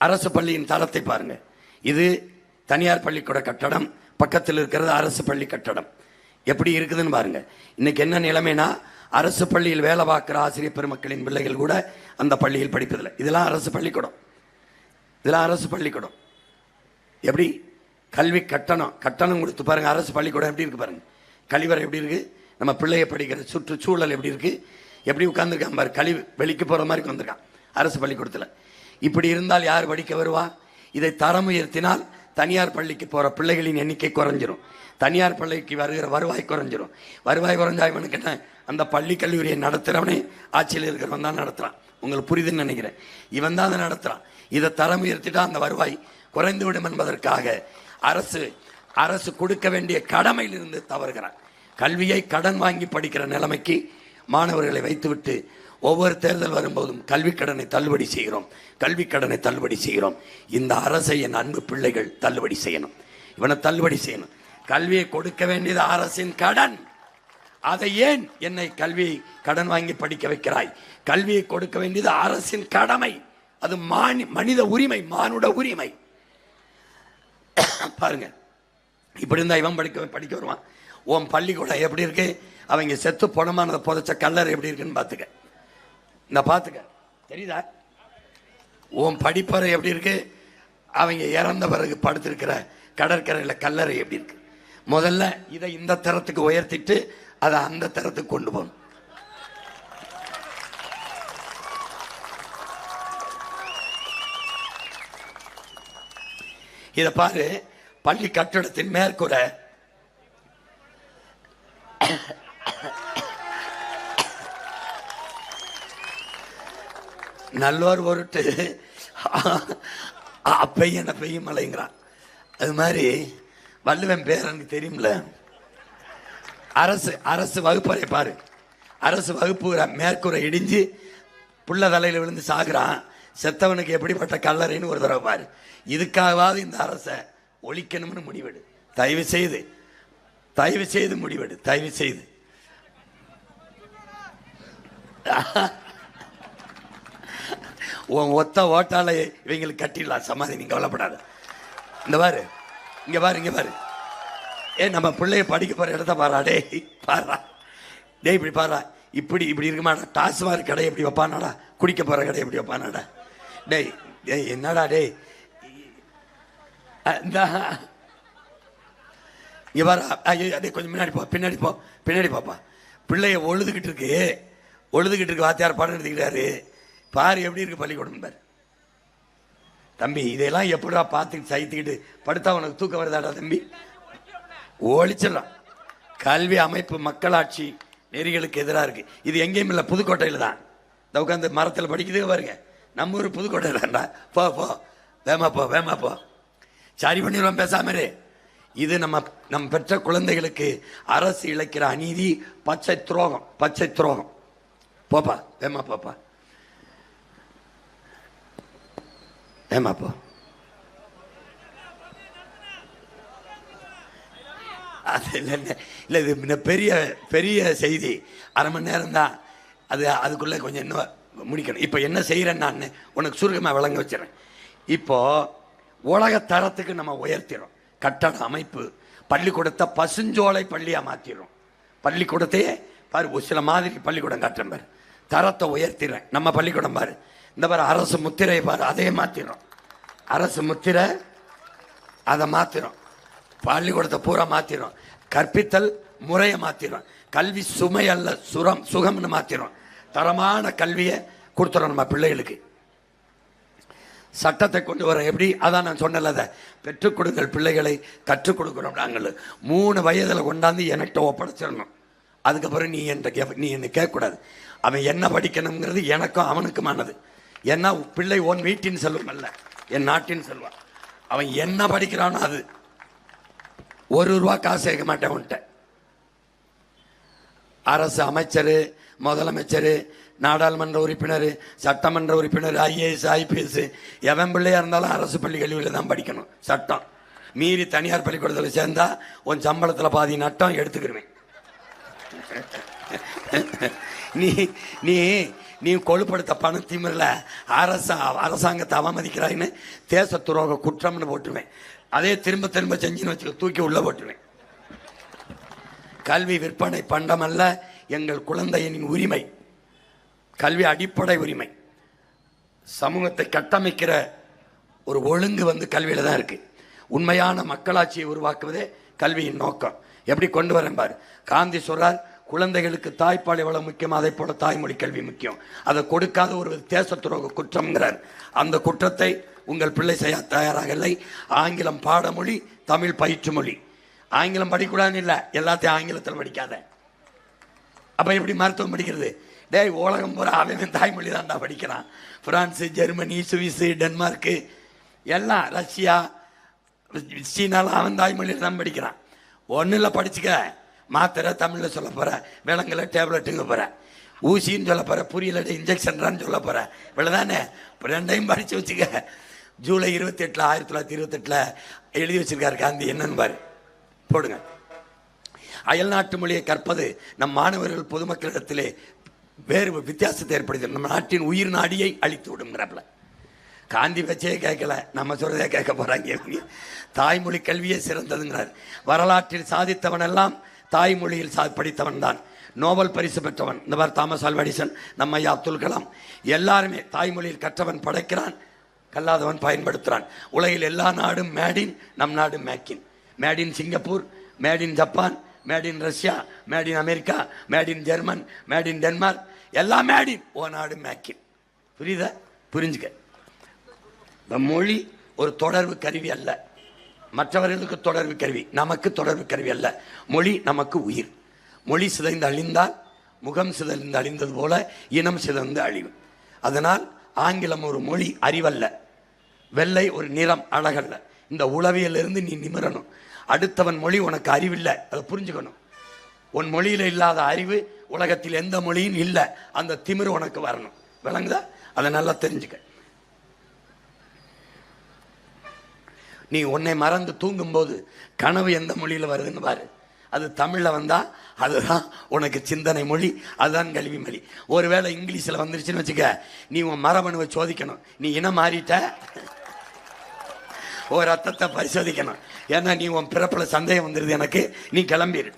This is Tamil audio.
அரசு பள்ளியின் தரத்தை பாருங்க. இது தனியார் பள்ளிக்கூட கட்டடம், பக்கத்தில் இருக்கிறது அரசு பள்ளி கட்டடம். எப்படி இருக்குதுன்னு பாருங்க. இன்னைக்கு என்ன நிலைமைனா, அரசு பள்ளியில் வேலை பார்க்கிற ஆசிரியர் பெருமக்களின் பிள்ளைகள் கூட அந்த பள்ளியில் படிப்பதில்லை. இதெல்லாம் அரசு பள்ளிக்கூடம், இதெல்லாம் அரசு பள்ளிக்கூடம். எப்படி கல்வி கட்டணம் கொடுத்து பாருங்க. அரசு பள்ளிக்கூடம் எப்படி இருக்கு பாருங்க. கழிவறை எப்படி இருக்கு, நம்ம பிள்ளைய படிக்கிற சுற்றுச்சூழல் எப்படி இருக்கு, எப்படி உட்கார்ந்துருக்கான் பாரு. கழிவு வெளிக்கு போற மாதிரி வந்திருக்கான் அரசு பள்ளிக்கூடத்தில். இப்படி இருந்தால் யார் படிக்க வருவா? இதை தரம் உயர்த்தினால் தனியார் பள்ளிக்கு போற பிள்ளைகளின் எண்ணிக்கை குறைஞ்சிரும். தனியார் பள்ளிக்கு வருகிற வருவாய் குறைஞ்சிரும். வருவாய் குறைஞ்சா இவனுக்கு என்ன? அந்த பள்ளி கல்லூரியை நடத்துறவனே ஆட்சியில் இருக்கிறவன் தான் நடத்துறான். உங்களுக்கு புரியுதுன்னு நினைக்கிறேன். இவன் தான் அதை நடத்துறான். இதை தரம் உயர்த்திட்டா அந்த வருவாய் குறைந்துவிடும் என்பதற்காக அரசு கொடுக்க வேண்டிய கடமையில் இருந்து தவறுகிறான். கல்வியை கடன் வாங்கி படிக்கிற நிலைமைக்கு மாணவர்களை வைத்துவிட்டு ஒவ்வொரு தேர்தல் வரும்போதும் கல்வி கடனை தள்ளுபடி செய்கிறோம். இந்த அரசை என் அன்பு பிள்ளைகள் தள்ளுபடி செய்யணும். இவனை தள்ளுபடி செய்யணும். கல்வியை கொடுக்க வேண்டியது அரசின் கடன். அதை ஏன் என்னை கல்வியை கடன் வாங்கி படிக்க வைக்கிறாய்? கல்வியை கொடுக்க வேண்டியது அரசின் கடமை. அது மனித உரிமை, மானுட உரிமை. பாருங்க, இப்படி இருந்தா இவன் படிக்க வருவான். உன் பள்ளிக்கூடம் எப்படி இருக்கு? அவங்க செத்து பொணமானதை புதைச்ச கல்லறை எப்படி இருக்குன்னு பாத்துக்க. தெரியுதா? உன் படிப்பறை எப்படி இருக்கு? அவங்க இறந்த பிறகு படுத்திருக்கிற கடற்கரையில் கல்லறை எப்படி இருக்கு? முதல்ல இதை இந்த தரத்துக்கு உயர்த்திட்டு அதை அந்த தரத்துக்கு கொண்டு போகணும். இத பாரு, பள்ளி கட்டடத்தின் மேற்கூரை நல்லோர் பொருட்டு அப்பையன பெய்யும் மலைங்கிறான். அது மாதிரி வள்ளுவன் பேர் எனக்கு தெரியும்ல. அரசு வகுப்பறை பாரு. அரசு வகுப்பு மேற்கூரை இடிஞ்சு புள்ள தலையில விழுந்து சாகுறான். செத்தவனுக்கு எப்படிப்பட்ட கல்லறைன்னு ஒரு தடவை பாரு. இதுக்காகவாது இந்த அரசை ஒழிக்கணும்னு முடிவெடு. தயவு செய்து முடிவெடு. தயவு செய்து உன் ஒத்த ஓட்டால இவங்களுக்கு கட்டிடலாம் சமாதி. நீங்க கவலைப்படாத. இங்க பாரு. நம்ம பிள்ளைய படிக்க போற இடத்த பாரா. டே இப்படி பாரா. இப்படி இருக்குமாடா? டாஸ்மாக் கடை எப்படி வைப்பானாடா? குடிக்க போற கடை எப்படி வைப்பானாடா? டேய் என்னடா டேய், இங்க பாரு. கொஞ்சம் பின்னாடி பாப்பா. பிள்ளைய ஒழுதுகிட்டு இருக்கு. வாத்தியார் பாடம் எடுத்துக்கிறாரு. பாரு எப்படி இருக்கு பள்ளிக்கூடம் பாரு. தம்பி, இதெல்லாம் எப்படிடா பார்த்துக்கிட்டு சைத்துக்கிட்டு படுத்தா உனக்கு தூக்கம் வருதாடா தம்பி? ஒழிச்சிடலாம். கல்வி அமைப்பு மக்களாட்சி நெறிகளுக்கு எதிராக இருக்கு. இது எங்கேயும் இல்லை, புதுக்கோட்டையில் தான். இந்த உட்காந்து மரத்தில் படிக்குது பாருங்க. நம்ம ஊர் புதுக்கோட்டையில் தான்டா. போ வேமா போ. சரி பண்ணிடுவோம் பேசாம. இது நம்ம பெற்ற குழந்தைகளுக்கு அரசு இழைக்கிற அநீதி, பச்சை துரோகம். போப்பா, வேமா போப்பா, வேமா போ. அது இல்லை, இது பெரிய செய்தி. அரை மணி நேரம் தான் அது. அதுக்குள்ள கொஞ்சம் இன்னும் முடிக்கணும். இப்போ என்ன செய்யறேன்னு நான் உனக்கு சுருக்கமாக விளங்க வச்சிடறேன். இப்போ உலக தரத்துக்கு நம்ம உயர்த்திடும். கட்டட அமைப்பு, பள்ளிக்கூடத்தை பசுஞ்சோலை பள்ளியா மாத்திடுறோம். பள்ளிக்கூடத்தையே பாரு, ஒரு சில மாதிரி பள்ளிக்கூடம் காட்டுறேன் பாரு. தரத்தை உயர்த்திடுறேன். நம்ம பள்ளிக்கூடம் பாரு, இந்த பாரு அரசு முத்திரையை பாரு, அதையே மாத்திரும். அரசு முத்திரை அதை மாத்திரும். பள்ளிக்கூடத்தை பூரா மாத்திரும். கற்பித்தல் முறையை மாத்திரும். கல்வி சுமை அல்ல சுகம்னு மாத்திரும். தரமான கல்வியை கொடுத்துறோம் நம்ம பிள்ளைகளுக்கு. சட்டத்தை கொண்டு வர எப்படி? அதான் நான் சொன்னல, பெற்றுக் கொடுங்கள் பிள்ளைகளை, கற்றுக் கொடுக்கிறோம். நாங்கள் 3 வயதில் கொண்டாந்து என்கிட்ட ஒப்படைச்சிடணும். அதுக்கப்புறம் நீ என்ன கேட்கக்கூடாது. அவன் என்ன படிக்கணுங்கிறது எனக்கும் அவனுக்குமானது. ஏன்னா பிள்ளை உன் வீட்டின் செல்வம் அல்ல, என் நாட்டின் செல்வம். அவன் என்ன படிக்கிறானோ அது. 1 ரூபா காசு சேர்க்க மாட்டேன் உன்ட்ட. அரசு அமைச்சர், முதலமைச்சர், நாடாளுமன்ற உறுப்பினர், சட்டமன்ற உறுப்பினர், IAS IPS எவன் பிள்ளையா இருந்தாலும் அரசு பள்ளி கல்வியில் தான் படிக்கணும். சட்டம் மீறி தனியார் பள்ளிக்கூடத்தில் சேர்ந்தா உன் சம்பளத்தில் பாதி நட்டம் எடுத்துக்கிடுவேன். நீ நீ கொழுப்படுத்த பணத்திமிரில் அரசாங்கத்தை அவமதிக்கிறாயின்னு தேச துரோக குற்றம்னு போட்டுருவேன். அதே திரும்ப திரும்ப செஞ்சுன்னு வச்சு தூக்கி உள்ள போட்டுருவேன். கல்வி விற்பனை பண்டமல்ல, எங்கள் குழந்தையின் உரிமை. கல்வி அடிப்படை உரிமை. சமூகத்தை கட்டமைக்கிற ஒரு ஒழுங்கு கல்வியில தான் இருக்கு. உண்மையான மக்களாட்சியை உருவாக்குவதே கல்வியின் நோக்கம். எப்படி கொண்டு வரேன் பாரு. காந்தி சொல்றார், குழந்தைகளுக்கு தாய்ப்பால் எவ்வளவு முக்கியம், அதை போல தாய்மொழி கல்வி முக்கியம். அதை கொடுக்காத ஒரு தேச துரோக குற்றம்ங்கிறார். அந்த குற்றத்தை உங்கள் பிள்ளை செய்ய தயாராக இல்லை. ஆங்கிலம் பாடமொழி, தமிழ் பயிற்று மொழி. ஆங்கிலம் படிக்கூடாதுன்னு இல்லை, எல்லாத்தையும் ஆங்கிலத்தில் படிக்காத. அப்ப எப்படி மருத்துவம் படிக்கிறது? டேய், உலகம் பூரா அவன் தாய்மொழி தான்டா படிக்கிறான். பிரான்ஸு, ஜெர்மனி, சுவிஸு, டென்மார்க்கு, எல்லாம் ரஷ்யா, சீனாலாம் அவன் தாய்மொழியில் தான் படிக்கிறான். ஒன்றும் இல்லை, படிச்சுக்க. மாத்திரை தமிழில் சொல்ல போற, விலங்குல டேப்லெட்டுங்க போற, ஊசின்னு சொல்ல போற, புரியல இன்ஜெக்ஷன்றான்னு சொல்ல போற, இவ்வளவுதானே. ரெண்டையும் படிச்சு வச்சுக்க. ஜூலை 28 1928 எழுதி வச்சிருக்காரு காந்தி. என்னன்னு பாரு, போடுங்க. அயல்நாட்டு மொழியை கற்பது நம் மாணவர்கள் பொதுமக்களிடத்திலே வேறு வித்தியாசத்தை ஏற்படுத்தி நம்ம நாட்டின் உயிர் நாடியை அழித்து விடுங்கிறப்பல. காந்தி வச்சே கேட்கல, நம்ம சொல்றதே கேட்க போறாங்க. தாய்மொழி கல்வியே சிறந்ததுங்கிறார். வரலாற்றில் சாதித்தவன் எல்லாம் தாய்மொழியில் படித்தவன் தான். நோபல் பரிசு பெற்றவன் இந்த மாதிரி தாமஸ் ஆல்வா எடிசன், நம்ம ஐயா அப்துல் கலாம், எல்லாருமே தாய்மொழியில் கற்றவன் படைக்கிறான், கல்லாதவன் பயன்படுத்துறான். உலகில் எல்லா நாடும் மேடின், நம் நாடு make in. Made in Singapore, made in Japan, made in Russia, made in America, made in German, made in Denmark, எல்லாம் மேட் இன். ஓ நாடு மேக்கின். புரியுதா? புரிஞ்சுக்க. மொழி ஒரு தொடர்பு கருவி அல்ல, மற்றவர்களுக்கு தொடர்பு கருவி, நமக்கு தொடர்பு கருவி அல்ல. மொழி நமக்கு உயிர். மொழி சிதைந்து அழிந்தால் முகம் சிதைந்து அழிந்தது போல இனம் சிதைந்து அழிவு. அதனால் ஆங்கிலம் ஒரு மொழி, அறிவல்ல. வெள்ளை ஒரு நிறம், அழகல்ல. இந்த உளவியலிருந்து நீ நிமிரணும். அடுத்தவன் மொழி உனக்கு அறிவில்லை, அதை புரிஞ்சுக்கணும். உன் மொழியில இல்லாத அறிவு உலகத்தில் எந்த மொழியும் இல்லை. அந்த திமிரு உனக்கு வரணும். விளங்குதா? அதை நல்லா தெரிஞ்சுக்க. நீ உன்னை மறந்து தூங்கும் போது கனவு எந்த மொழியில வருதுன்னு பாரு. அது தமிழ்ல வந்தா அதுதான் உனக்கு சிந்தனை மொழி, அதுதான் கல்வி மொழி. ஒருவேளை இங்கிலீஷ்ல வந்துருச்சுன்னு வச்சுக்க, நீ உன் மரபணுவை சோதிக்கணும். நீ இனம் மாறிட்ட, ஒரு ரத்தத்தை பரிசோதிக்கணும். ஏன்னா நீ உன் பிறப்புல சந்தேகம் வந்துருது எனக்கு, நீ கிளம்பிடு.